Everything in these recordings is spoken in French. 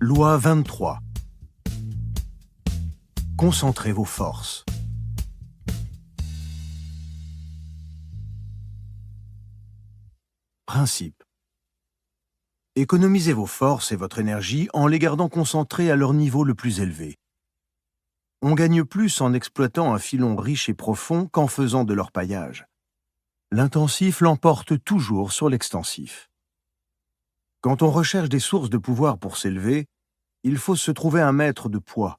Loi 23. Concentrez vos forces. Principe. Économisez vos forces et votre énergie en les gardant concentrées à leur niveau le plus élevé. On gagne plus en exploitant un filon riche et profond qu'en faisant de l'orpaillage. L'intensif l'emporte toujours sur l'extensif. Quand on recherche des sources de pouvoir pour s'élever, il faut se trouver un maître de poids,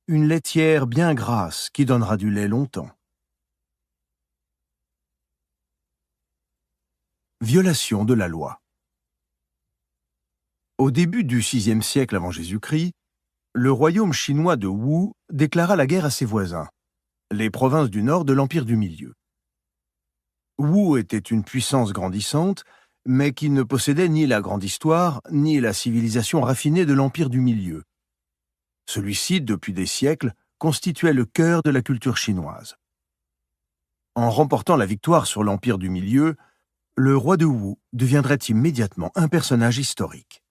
une laitière bien grasse qui donnera du lait longtemps. Violation de la loi. Au début du VIe siècle avant Jésus-Christ, le royaume chinois de Wu déclara la guerre à ses voisins, les provinces du nord de l'Empire du Milieu. Wu était une puissance grandissante, mais qui ne possédait ni la grande histoire, ni la civilisation raffinée de l'Empire du Milieu. Celui-ci, depuis des siècles, constituait le cœur de la culture chinoise. En remportant la victoire sur l'Empire du Milieu, le roi de Wu deviendrait immédiatement un personnage historique.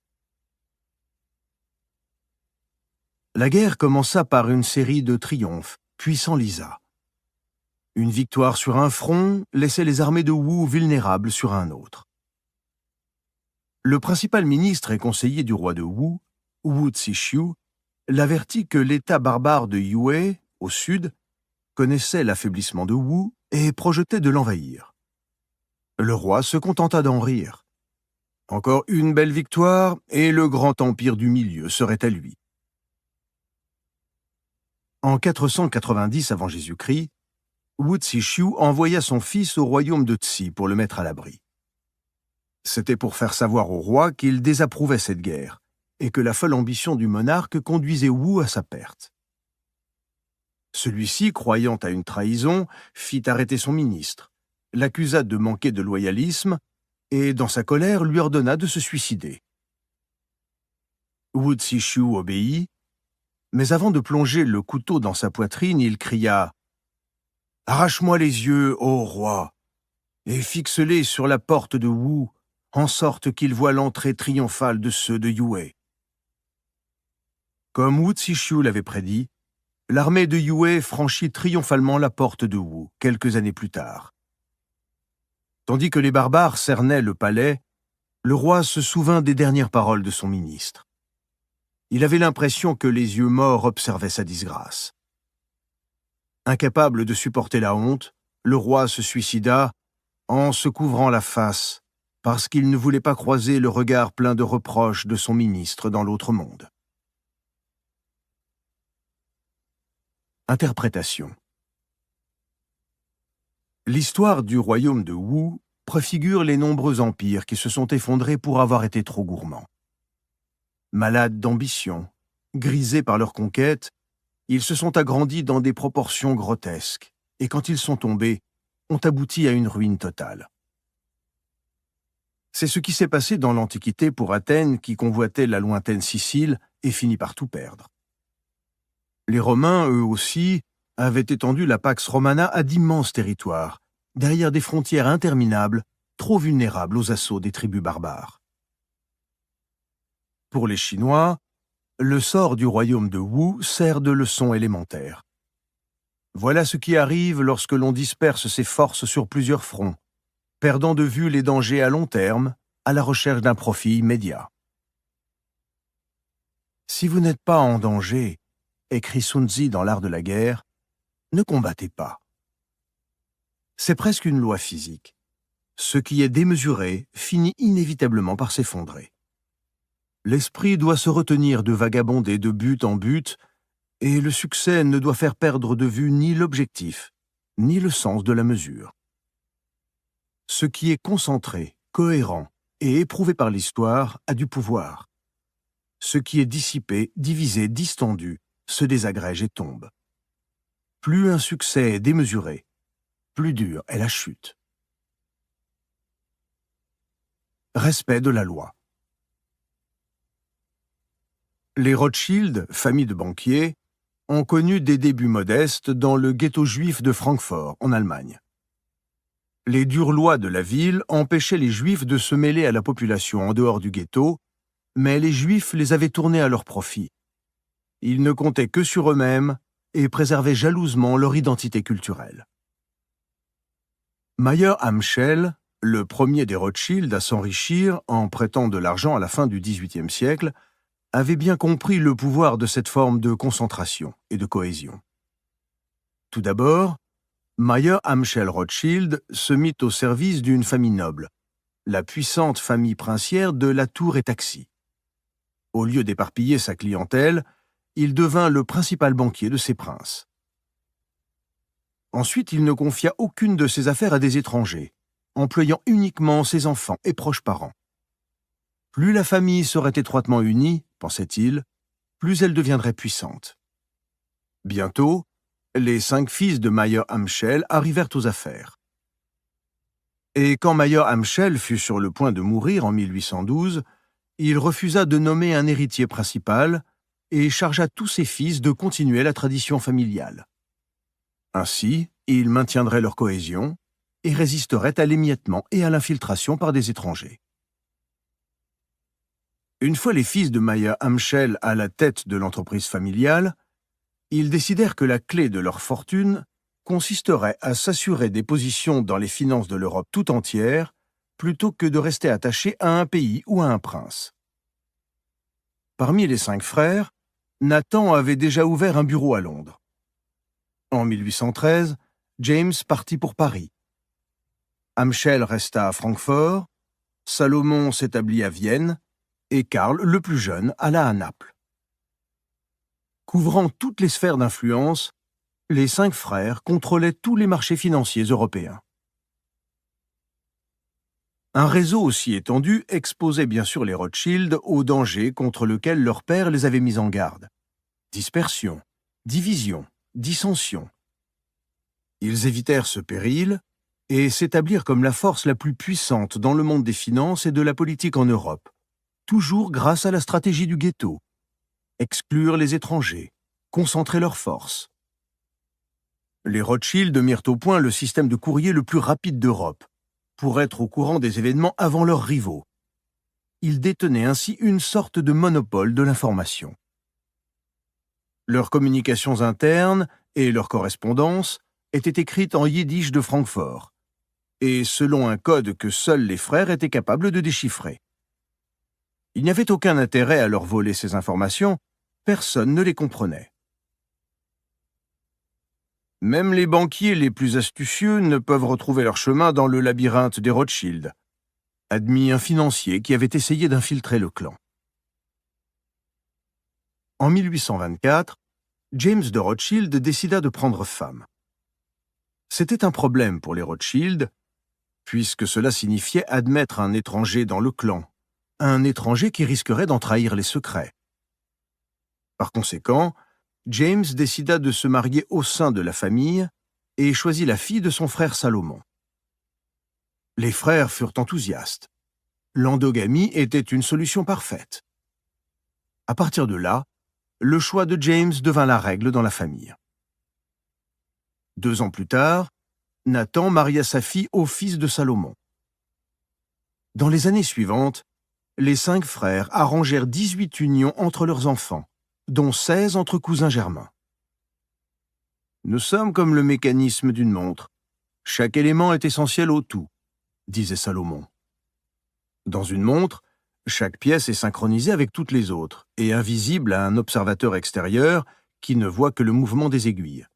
La guerre commença par une série de triomphes, puis s'enlisa. Une victoire sur un front laissait les armées de Wu vulnérables sur un autre. Le principal ministre et conseiller du roi de Wu, Wu Zixu, l'avertit que l'État barbare de Yue, au sud, connaissait l'affaiblissement de Wu et projetait de l'envahir. Le roi se contenta d'en rire. Encore une belle victoire et le grand empire du Milieu serait à lui. En 490 avant Jésus-Christ, Wu Zixu envoya son fils au royaume de Tsi pour le mettre à l'abri. C'était pour faire savoir au roi qu'il désapprouvait cette guerre et que la folle ambition du monarque conduisait Wu à sa perte. Celui-ci, croyant à une trahison, fit arrêter son ministre, l'accusa de manquer de loyalisme et, dans sa colère, lui ordonna de se suicider. Wu Zixu obéit, mais avant de plonger le couteau dans sa poitrine, il cria « Arrache-moi les yeux, ô roi, et fixe-les sur la porte de Wu, en sorte qu'il voie l'entrée triomphale de ceux de Yue. » Comme Wu Zixu l'avait prédit, l'armée de Yue franchit triomphalement la porte de Wu quelques années plus tard. Tandis que les barbares cernaient le palais, le roi se souvint des dernières paroles de son ministre. Il avait l'impression que les yeux morts observaient sa disgrâce. Incapable de supporter la honte, le roi se suicida en se couvrant la face parce qu'il ne voulait pas croiser le regard plein de reproches de son ministre dans l'autre monde. Interprétation. L'histoire du royaume de Wu préfigure les nombreux empires qui se sont effondrés pour avoir été trop gourmands. Malades d'ambition, grisés par leur conquête, ils se sont agrandis dans des proportions grotesques, et quand ils sont tombés, ont abouti à une ruine totale. C'est ce qui s'est passé dans l'Antiquité pour Athènes qui convoitait la lointaine Sicile et finit par tout perdre. Les Romains, eux aussi, avaient étendu la Pax Romana à d'immenses territoires, derrière des frontières interminables, trop vulnérables aux assauts des tribus barbares. Pour les Chinois, le sort du royaume de Wu sert de leçon élémentaire. Voilà ce qui arrive lorsque l'on disperse ses forces sur plusieurs fronts, perdant de vue les dangers à long terme, à la recherche d'un profit immédiat. Si vous n'êtes pas en danger, écrit Sun Tzu dans l'art de la guerre, ne combattez pas. C'est presque une loi physique. Ce qui est démesuré finit inévitablement par s'effondrer. L'esprit doit se retenir de vagabonder de but en but, et le succès ne doit faire perdre de vue ni l'objectif, ni le sens de la mesure. Ce qui est concentré, cohérent et éprouvé par l'histoire a du pouvoir. Ce qui est dissipé, divisé, distendu, se désagrège et tombe. Plus un succès est démesuré, plus dure est la chute. Respect de la loi. Les Rothschild, famille de banquiers, ont connu des débuts modestes dans le ghetto juif de Francfort, en Allemagne. Les dures lois de la ville empêchaient les Juifs de se mêler à la population en dehors du ghetto, mais les Juifs les avaient tournés à leur profit. Ils ne comptaient que sur eux-mêmes et préservaient jalousement leur identité culturelle. Mayer Amschel, le premier des Rothschild à s'enrichir en prêtant de l'argent à la fin du XVIIIe siècle, avait bien compris le pouvoir de cette forme de concentration et de cohésion. Tout d'abord, Mayer Amschel Rothschild se mit au service d'une famille noble, la puissante famille princière de Latour et Taxis. Au lieu d'éparpiller sa clientèle, il devint le principal banquier de ces princes. Ensuite, il ne confia aucune de ses affaires à des étrangers, employant uniquement ses enfants et proches parents. Plus la famille serait étroitement unie, pensait-il, plus elle deviendrait puissante. Bientôt, les 5 fils de Mayer Amschel arrivèrent aux affaires. Et quand Mayer Amschel fut sur le point de mourir en 1812, il refusa de nommer un héritier principal et chargea tous ses fils de continuer la tradition familiale. Ainsi, ils maintiendraient leur cohésion et résisteraient à l'émiettement et à l'infiltration par des étrangers. Une fois les fils de Mayer Amschel à la tête de l'entreprise familiale, ils décidèrent que la clé de leur fortune consisterait à s'assurer des positions dans les finances de l'Europe tout entière, plutôt que de rester attachés à un pays ou à un prince. Parmi les 5 frères, Nathan avait déjà ouvert un bureau à Londres. En 1813, James partit pour Paris. Amschel resta à Francfort, Salomon s'établit à Vienne, et Karl, le plus jeune, alla à Naples. Couvrant toutes les sphères d'influence, les 5 frères contrôlaient tous les marchés financiers européens. Un réseau aussi étendu exposait bien sûr les Rothschild au danger contre lequel leur père les avait mis en garde. Dispersion, division, dissension. Ils évitèrent ce péril et s'établirent comme la force la plus puissante dans le monde des finances et de la politique en Europe, toujours grâce à la stratégie du ghetto. Exclure les étrangers, concentrer leurs forces. Les Rothschild mirent au point le système de courrier le plus rapide d'Europe, pour être au courant des événements avant leurs rivaux. Ils détenaient ainsi une sorte de monopole de l'information. Leurs communications internes et leurs correspondances étaient écrites en yiddish de Francfort, et selon un code que seuls les frères étaient capables de déchiffrer. Il n'y avait aucun intérêt à leur voler ces informations, personne ne les comprenait. Même les banquiers les plus astucieux ne peuvent retrouver leur chemin dans le labyrinthe des Rothschild, admit un financier qui avait essayé d'infiltrer le clan. En 1824, James de Rothschild décida de prendre femme. C'était un problème pour les Rothschild, puisque cela signifiait admettre un étranger dans le clan, un étranger qui risquerait d'en trahir les secrets. Par conséquent, James décida de se marier au sein de la famille et choisit la fille de son frère Salomon. Les frères furent enthousiastes. L'endogamie était une solution parfaite. À partir de là, le choix de James devint la règle dans la famille. 2 ans plus tard, Nathan maria sa fille au fils de Salomon. Dans les années suivantes, les 5 frères arrangèrent 18 unions entre leurs enfants, dont 16 entre cousins germains. Nous sommes comme le mécanisme d'une montre. Chaque élément est essentiel au tout, disait Salomon. Dans une montre, chaque pièce est synchronisée avec toutes les autres et invisible à un observateur extérieur qui ne voit que le mouvement des aiguilles.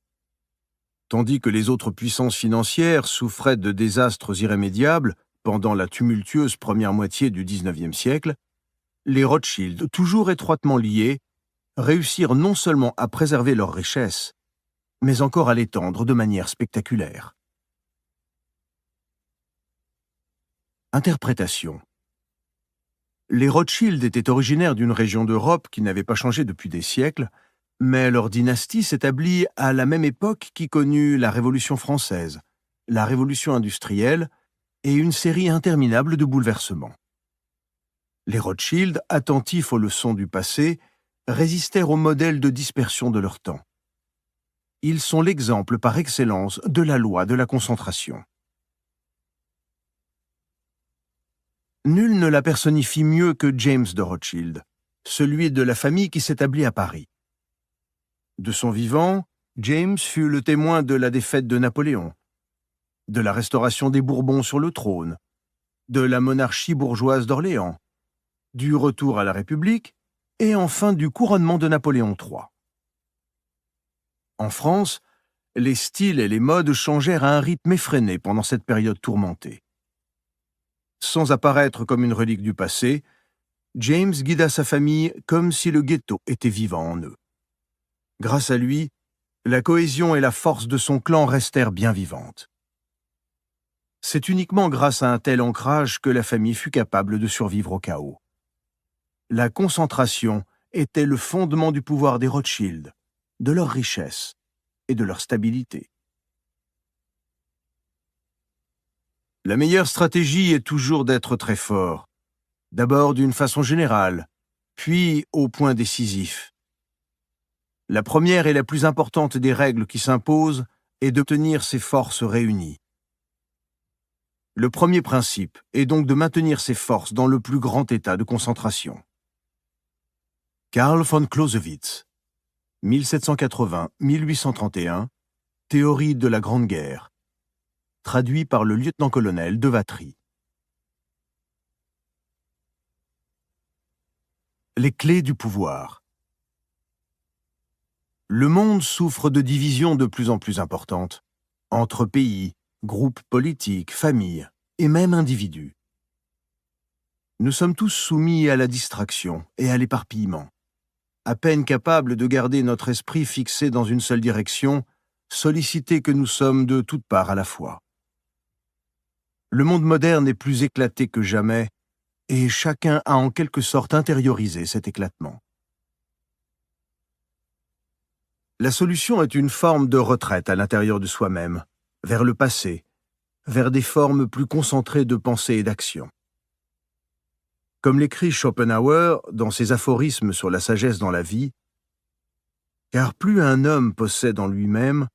Tandis que les autres puissances financières souffraient de désastres irrémédiables pendant la tumultueuse première moitié du XIXe siècle, les Rothschild, toujours étroitement liés, réussirent non seulement à préserver leur richesse, mais encore à l'étendre de manière spectaculaire. Interprétation. Les Rothschild étaient originaires d'une région d'Europe qui n'avait pas changé depuis des siècles, mais leur dynastie s'établit à la même époque qui connut la Révolution française, la Révolution industrielle et une série interminable de bouleversements. Les Rothschild, attentifs aux leçons du passé, résistèrent au modèle de dispersion de leur temps. Ils sont l'exemple par excellence de la loi de la concentration. Nul ne la personnifie mieux que James de Rothschild, celui de la famille qui s'établit à Paris. De son vivant, James fut le témoin de la défaite de Napoléon, de la restauration des Bourbons sur le trône, de la monarchie bourgeoise d'Orléans, du retour à la République et enfin du couronnement de Napoléon III. En France, les styles et les modes changèrent à un rythme effréné pendant cette période tourmentée. Sans apparaître comme une relique du passé, James guida sa famille comme si le ghetto était vivant en eux. Grâce à lui, la cohésion et la force de son clan restèrent bien vivantes. C'est uniquement grâce à un tel ancrage que la famille fut capable de survivre au chaos. La concentration était le fondement du pouvoir des Rothschild, de leur richesse et de leur stabilité. La meilleure stratégie est toujours d'être très fort, d'abord d'une façon générale, puis au point décisif. La première et la plus importante des règles qui s'imposent est de tenir ses forces réunies. Le premier principe est donc de maintenir ses forces dans le plus grand état de concentration. Karl von Clausewitz, 1780-1831, Théorie de la Grande Guerre, traduit par le lieutenant-colonel de Vatry. Les clés du pouvoir. Le monde souffre de divisions de plus en plus importantes, entre pays, groupes politiques, familles et même individus. Nous sommes tous soumis à la distraction et à l'éparpillement. À peine capables de garder notre esprit fixé dans une seule direction, sollicités que nous sommes de toutes parts à la fois. Le monde moderne est plus éclaté que jamais, et chacun a en quelque sorte intériorisé cet éclatement. La solution est une forme de retraite à l'intérieur de soi-même, vers le passé, vers des formes plus concentrées de pensée et d'action. Comme l'écrit Schopenhauer dans ses aphorismes sur la sagesse dans la vie, « Car plus un homme possède en lui-même,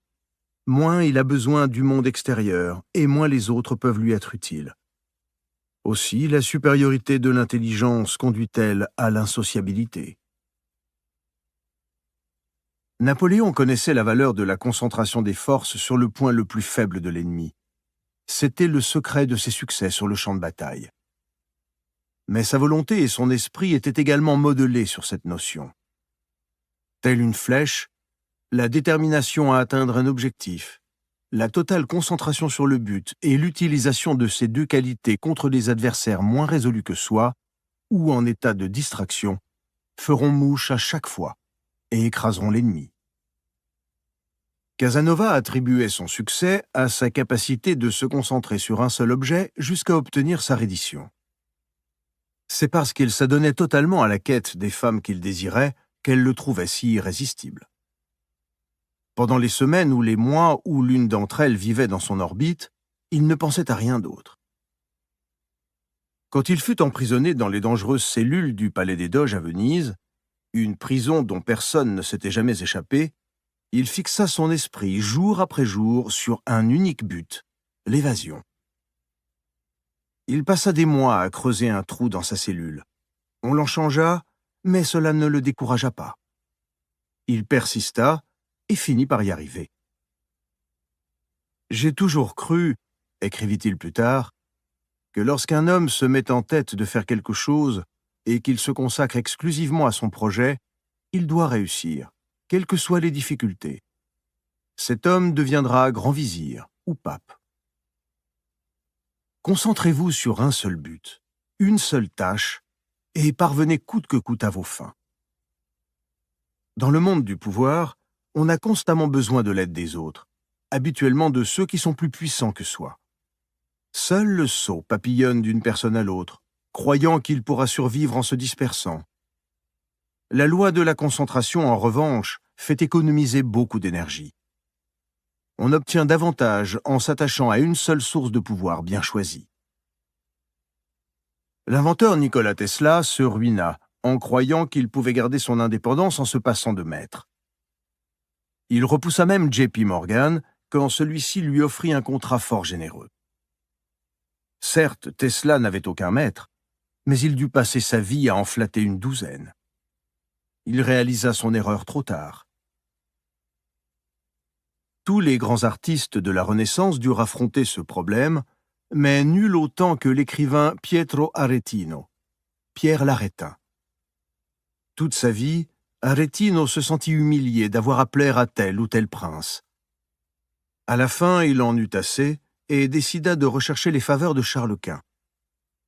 moins il a besoin du monde extérieur et moins les autres peuvent lui être utiles. Aussi, la supériorité de l'intelligence conduit-elle à l'insociabilité. » Napoléon connaissait la valeur de la concentration des forces sur le point le plus faible de l'ennemi. C'était le secret de ses succès sur le champ de bataille. Mais sa volonté et son esprit étaient également modelés sur cette notion. Telle une flèche, la détermination à atteindre un objectif, la totale concentration sur le but et l'utilisation de ces deux qualités contre des adversaires moins résolus que soi ou en état de distraction feront mouche à chaque fois et écraseront l'ennemi. Casanova attribuait son succès à sa capacité de se concentrer sur un seul objet jusqu'à obtenir sa reddition. C'est parce qu'il s'adonnait totalement à la quête des femmes qu'il désirait qu'elle le trouvait si irrésistible. Pendant les semaines ou les mois où l'une d'entre elles vivait dans son orbite, il ne pensait à rien d'autre. Quand il fut emprisonné dans les dangereuses cellules du Palais des Doges à Venise, une prison dont personne ne s'était jamais échappé, il fixa son esprit jour après jour sur un unique but, l'évasion. Il passa des mois à creuser un trou dans sa cellule. On l'en changea, mais cela ne le découragea pas. Il persista et finit par y arriver. « J'ai toujours cru, » écrivit-il plus tard, « que lorsqu'un homme se met en tête de faire quelque chose et qu'il se consacre exclusivement à son projet, il doit réussir, quelles que soient les difficultés. Cet homme deviendra grand vizir ou pape. Concentrez-vous sur un seul but, une seule tâche, et parvenez coûte que coûte à vos fins. » Dans le monde du pouvoir, on a constamment besoin de l'aide des autres, habituellement de ceux qui sont plus puissants que soi. Seul le sot papillonne d'une personne à l'autre, croyant qu'il pourra survivre en se dispersant. La loi de la concentration, en revanche, fait économiser beaucoup d'énergie. On obtient davantage en s'attachant à une seule source de pouvoir bien choisie. L'inventeur Nikola Tesla se ruina en croyant qu'il pouvait garder son indépendance en se passant de maître. Il repoussa même J.P. Morgan quand celui-ci lui offrit un contrat fort généreux. Certes, Tesla n'avait aucun maître, mais il dut passer sa vie à en flatter une douzaine. Il réalisa son erreur trop tard. Tous les grands artistes de la Renaissance durent affronter ce problème, mais nul autant que l'écrivain Pietro Aretino, Pierre l'Arétin. Toute sa vie, Aretino se sentit humilié d'avoir à plaire à tel ou tel prince. À la fin, il en eut assez et décida de rechercher les faveurs de Charles Quint.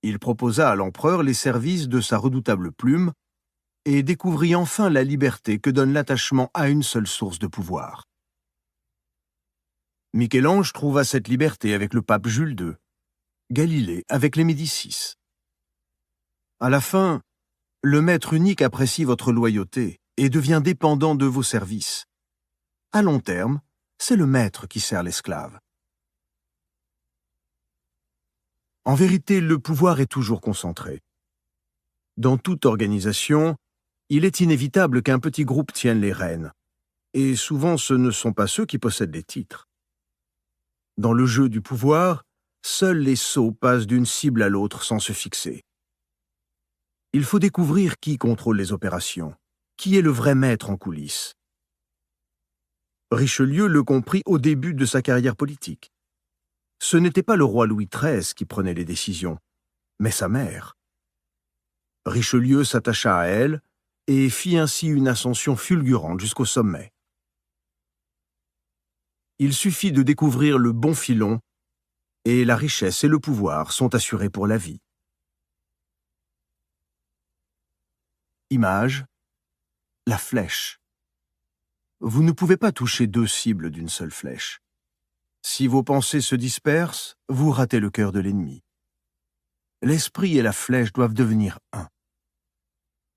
Il proposa à l'empereur les services de sa redoutable plume et découvrit enfin la liberté que donne l'attachement à une seule source de pouvoir. Michel-Ange trouva cette liberté avec le pape Jules II, Galilée avec les Médicis. À la fin, le maître unique apprécie votre loyauté et devient dépendant de vos services. À long terme, c'est le maître qui sert l'esclave. En vérité, le pouvoir est toujours concentré. Dans toute organisation, il est inévitable qu'un petit groupe tienne les rênes, et souvent ce ne sont pas ceux qui possèdent les titres. Dans le jeu du pouvoir, seuls les sots passent d'une cible à l'autre sans se fixer. Il faut découvrir qui contrôle les opérations, qui est le vrai maître en coulisses. Richelieu le comprit au début de sa carrière politique. Ce n'était pas le roi Louis XIII qui prenait les décisions, mais sa mère. Richelieu s'attacha à elle et fit ainsi une ascension fulgurante jusqu'au sommet. Il suffit de découvrir le bon filon et la richesse et le pouvoir sont assurés pour la vie. Image, la flèche. Vous ne pouvez pas toucher deux cibles d'une seule flèche. Si vos pensées se dispersent, vous ratez le cœur de l'ennemi. L'esprit et la flèche doivent devenir un.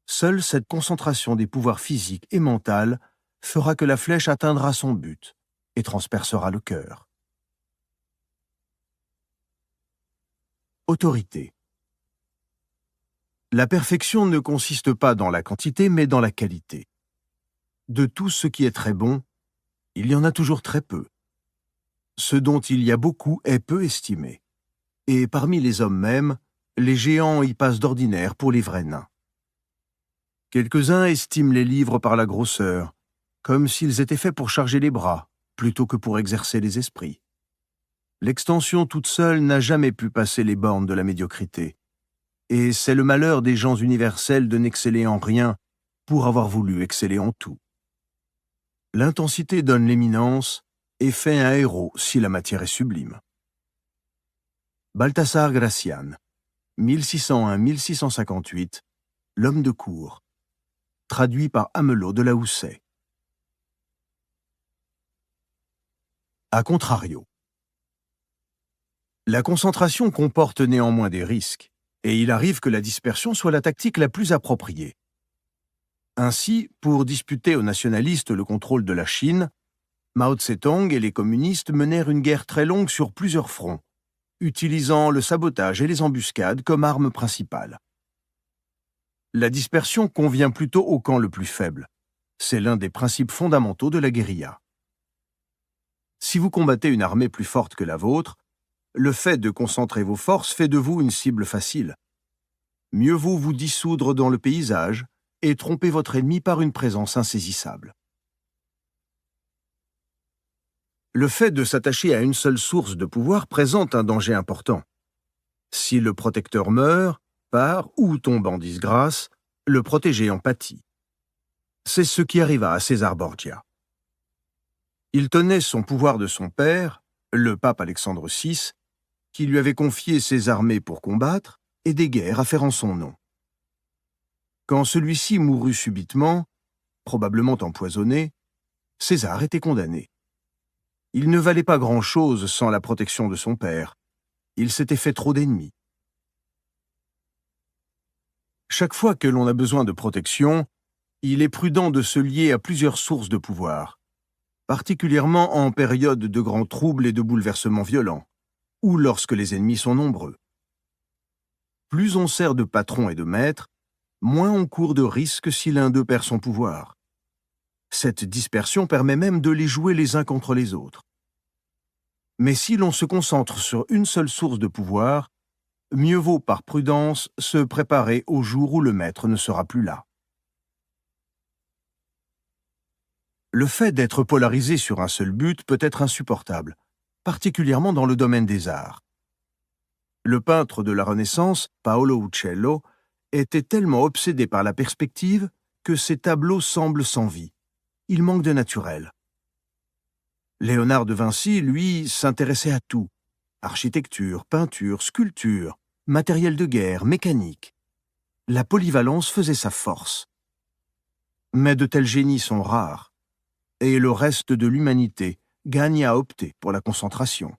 Seule cette concentration des pouvoirs physiques et mentaux fera que la flèche atteindra son but et transpercera le cœur. Autorité. La perfection ne consiste pas dans la quantité, mais dans la qualité. De tout ce qui est très bon, il y en a toujours très peu. Ce dont il y a beaucoup est peu estimé. Et parmi les hommes mêmes, les géants y passent d'ordinaire pour les vrais nains. Quelques-uns estiment les livres par la grosseur, comme s'ils étaient faits pour charger les bras, plutôt que pour exercer les esprits. L'extension toute seule n'a jamais pu passer les bornes de la médiocrité. Et c'est le malheur des gens universels de n'exceller en rien pour avoir voulu exceller en tout. L'intensité donne l'éminence et fait un héros si la matière est sublime. Balthasar Gracian, 1601-1658, l'homme de cour, traduit par Amelot de la Houssaye. A contrario. La concentration comporte néanmoins des risques, et il arrive que la dispersion soit la tactique la plus appropriée. Ainsi, pour disputer aux nationalistes le contrôle de la Chine, Mao Tse-tung et les communistes menèrent une guerre très longue sur plusieurs fronts, utilisant le sabotage et les embuscades comme armes principales. La dispersion convient plutôt au camp le plus faible. C'est l'un des principes fondamentaux de la guérilla. Si vous combattez une armée plus forte que la vôtre, le fait de concentrer vos forces fait de vous une cible facile. Mieux vaut vous dissoudre dans le paysage et tromper votre ennemi par une présence insaisissable. Le fait de s'attacher à une seule source de pouvoir présente un danger important. Si le protecteur meurt, part ou tombe en disgrâce, le protégé en pâtit. C'est ce qui arriva à César Borgia. Il tenait son pouvoir de son père, le pape Alexandre VI, qui lui avait confié ses armées pour combattre et des guerres à faire en son nom. Quand celui-ci mourut subitement, probablement empoisonné, César était condamné. Il ne valait pas grand-chose sans la protection de son père. Il s'était fait trop d'ennemis. Chaque fois que l'on a besoin de protection, il est prudent de se lier à plusieurs sources de pouvoir, particulièrement en période de grands troubles et de bouleversements violents, ou lorsque les ennemis sont nombreux. Plus on sert de patron et de maître, moins on court de risques si l'un d'eux perd son pouvoir. Cette dispersion permet même de les jouer les uns contre les autres. Mais si l'on se concentre sur une seule source de pouvoir, mieux vaut par prudence se préparer au jour où le maître ne sera plus là. Le fait d'être polarisé sur un seul but peut être insupportable, particulièrement dans le domaine des arts. Le peintre de la Renaissance, Paolo Uccello, était tellement obsédé par la perspective que ses tableaux semblent sans vie. Il manque de naturel. Léonard de Vinci, lui, s'intéressait à tout. Architecture, peinture, sculpture, matériel de guerre, mécanique. La polyvalence faisait sa force. Mais de tels génies sont rares, et le reste de l'humanité gagne à opter pour la concentration.